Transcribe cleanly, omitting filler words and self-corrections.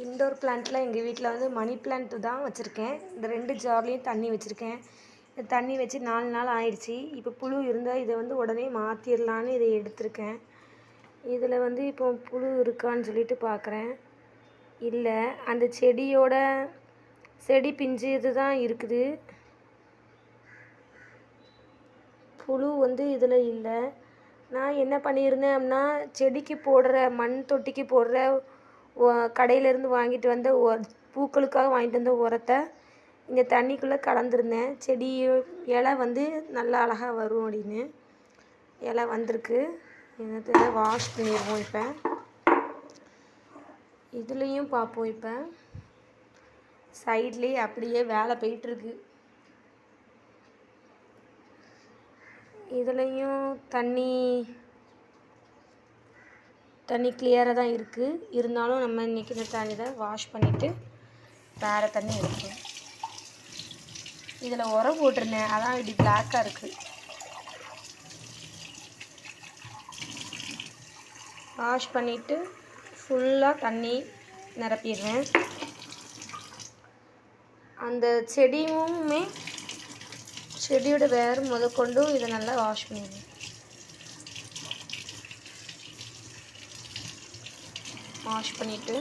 Indoor பிளான்ட்டில் எங்கள் வீட்டில் வந்து மணி பிளான்ட்டு தான் வச்சுருக்கேன். இந்த 2 ஜார்லேயும் தண்ணி வச்சுருக்கேன். தண்ணி வச்சு 4 நாள் ஆயிடுச்சு. இப்போ புழு இருந்தால் இதை வந்து உடனே மாற்றிடலான்னு இதை எடுத்திருக்கேன். இதில் வந்து இப்போ புழு இருக்கான்னு சொல்லிட்டு பார்க்குறேன். இல்லை, அந்த செடி பிஞ்சு இது தான் இருக்குது. புழு வந்து இதில் இல்லை. நான் என்ன பண்ணியிருந்தேன் அப்படின்னா, செடிக்கு போடுற மண் தொட்டிக்கு போடுற கடையிலேருந்து வாங்கிட்டு வந்த பூக்களுக்காக வாங்கிட்டு வந்த உரத்தை இங்கே தண்ணிக்குள்ளே கலந்துருந்தேன். செடி இலை வந்து நல்லா அழகாக வரும் அப்படின்னு. இலை வந்திருக்கு. இதை வாஷ் பண்ணிடுவோம். இப்போ இதுலேயும் பார்ப்போம். இப்போ சைட்லேயே அப்படியே வேலை போயிட்டுருக்கு. இதுலேயும் தண்ணி கிளியராக தான் இருக்குது. இருந்தாலும் நம்ம இன்றைக்கி இந்த தண்ணியை வாஷ் பண்ணிவிட்டு வேறு தண்ணி எடுக்கணும். இதில் உரம் போட்டிருந்தேன், அதான் இப்படி பிளாக்காக இருக்குது. வாஷ் பண்ணிவிட்டு ஃபுல்லாக தண்ணி நிரப்பிடுவேன். அந்த செடியோட வேர் முதற்கொண்டு இதை நல்லா வாஷ் பண்ணிடுவேன். வாஷ் பண்ணிவிட்டு